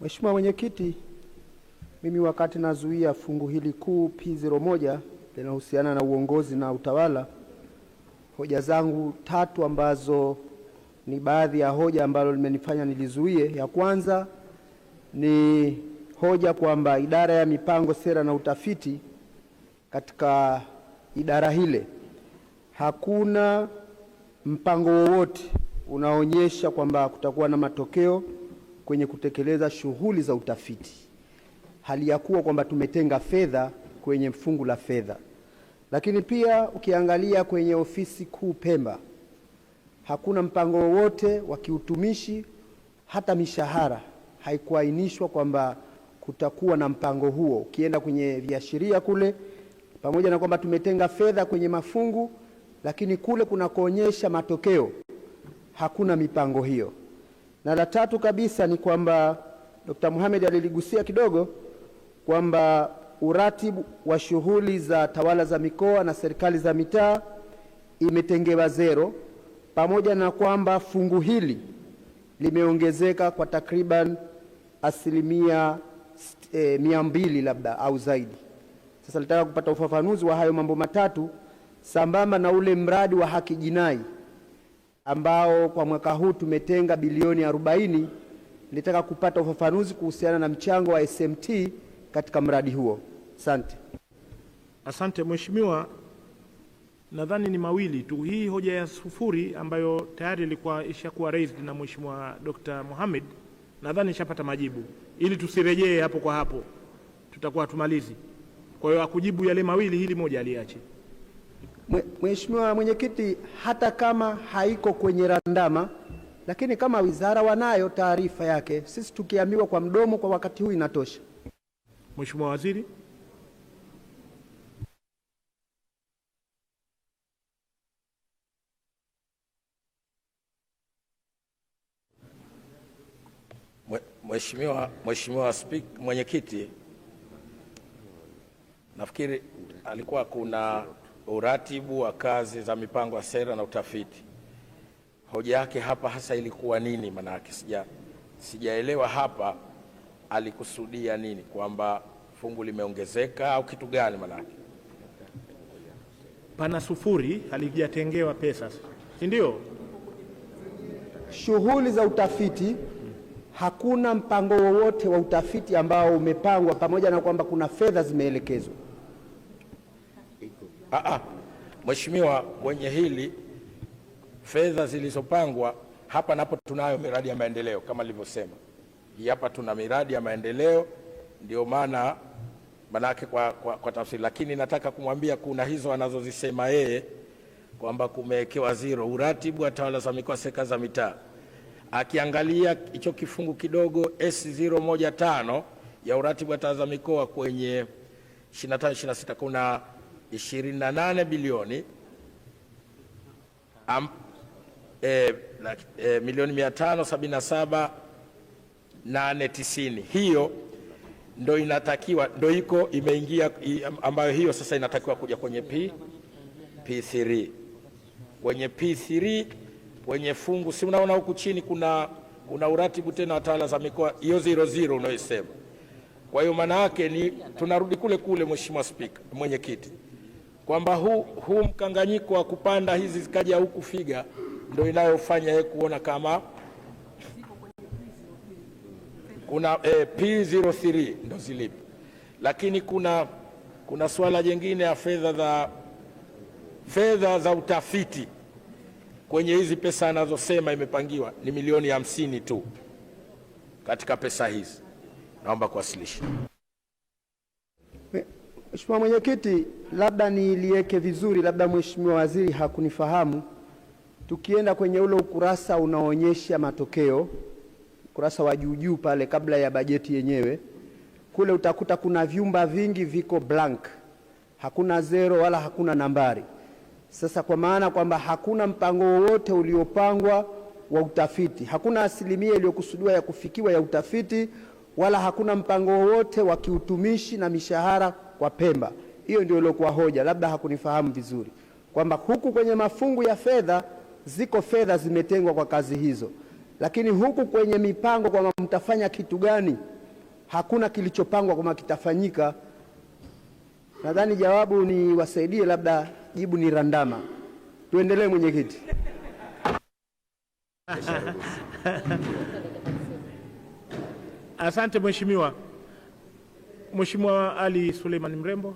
Mheshimiwa Mwenyekiti, mimi wakati nazuia fungu hili kuu P01 linahusiana na uongozi na utawala, hoja zangu tatu ambazo ni baadhi ya hoja ambalo limenifanya nilizuie. Ya kwanza ni hoja kwamba idara ya mipango, sera na utafiti, katika idara hile hakuna mpango wowote unaonyesha kwamba kutakuwa na matokeo kwenye kutekeleza shughuli za utafiti, hali ya kuwa kwamba tumetenga fedha kwenye fungu la fedha. Lakini pia ukiangalia kwenye ofisi kuu Pemba, hakuna mpango wowote wa kiutumishi, hata mishahara haikuainishwa kwamba kutakuwa na mpango huo. Ukienda kwenye viashiria kule, pamoja na kwamba tumetenga fedha kwenye mafungu, lakini kule kunakoonyesha matokeo hakuna mipango hiyo. Na la tatu kabisa ni kwamba Dr. Mohamed aliligusia kidogo kwamba uratibu wa shughuli za tawala za mikoa na serikali za mitaa imetengewa zero, pamoja na kwamba fungu hili limeongezeka kwa takriban 200 labda au zaidi. Sasa nataka kupata ufafanuzi wa hayo mambo matatu, sambamba na ule mradi wa haki jinai ambao kwa mwaka huu tumetenga bilioni 40. Nilitaka kupata ufafanuzi kuhusiana na mchango wa SMT katika mradi huo. Asante. Asante Mheshimiwa, nadhani ni mawili tu. Hii hoja ya sufuri ambayo tayari ilikuwa ishakuwa raised na Mheshimiwa Dr. Mohamed, nadhani ishapata majibu. Ili tusirejee hapo kwa hapo, tutakuwa tumalizi. Kwa hiyo akujibu yale mawili, hili moja aliache. Mheshimiwa Mwenyekiti, hata kama haiko kwenye randama, lakini kama wizara wanayo taarifa yake, sisi tukiambiwa kwa mdomo kwa wakati huu inatosha. Mheshimiwa Waziri. Mheshimiwa Mwenyekiti, nafikiri alikuwa kuna uratibu wa kazi za mipango ya sera na utafiti. Hoja yake hapa hasa ilikuwa nini? Manake sijaelewa hapa alikusudia nini, kwamba fungu limeongezeka au kitu gani? Manake pana sufuri, halijatengewa pesa, si ndio? Shughuli za utafiti, hakuna mpango wowote wa utafiti ambao umepangwa, pamoja na kwamba kuna fedha zimeelekezwa. Mheshimiwa, kwenye hili fedha zilizopangwa hapa, napo tunayo miradi ya maendeleo kama nilivyosema. Hapa tuna miradi ya maendeleo, ndio manake kwa tafsiri. Lakini nataka kumwambia kuna hizo anazozisema yeye kwamba kumewekewa zero, uratibu wa tawala za mikoa, serikali za mitaa. Akiangalia hicho kifungu kidogo S015 ya uratibu wa tawala za mikoa kwenye 25-26 kuna 28 bilioni milioni 577,890. Hiyo ndo inatakiwa, ndo iko imeingia, ambayo hiyo sasa inatakiwa kuja kwenye P3. Kwenye P3 kwenye fungu, si unaona huku chini kuna uratibu tena wa tawala za mikoa, hiyo 00 unayosema. Kwa hiyo maana yake ni tunarudi kule kule, Mheshimiwa Spika, Mwenyekiti, kwamba huu mkanganyiko wa kupanda hizi zikaja huku figa ndio inayofanya yeye kuona kama kuna P03 ndio zilipo. Lakini kuna swala jingine ya fedha za utafiti. Kwenye hizi pesa anazosema imepangiwa ni milioni 50 tu katika pesa hizi. Naomba kuwasilisha. Mheshimiwa Mwenyekiti, labda niliweke vizuri, labda Mheshimiwa Waziri hakunifahamu. Tukienda kwenye ule ukurasa unaonyesha matokeo, ukurasa wa juu pale kabla ya bajeti yenyewe, kule utakuta kuna vyumba vingi viko blank, hakuna zero wala hakuna nambari. Sasa kwa maana kwamba hakuna mpango wowote uliopangwa wa utafiti, hakuna asilimia iliyokusudiwa ya kufikiwa ya utafiti, wala hakuna mpango wowote wa kiutumishi na mishahara kwa Pemba. Hiyo ndio ilikuwa hoja, labda hakunifahamu vizuri, kwamba huku kwenye mafungu ya fedha ziko fedha zimetengwa kwa kazi hizo, lakini huku kwenye mipango kwamba mtafanya kitu gani, hakuna kilichopangwa kwamba kitafanyika. Nadhani jawabu ni wasaidie, labda jibu ni randama. Tuendelee, mwenyekiti. Asante mheshimiwa. Mheshimiwa Ali Suleiman Mrembo.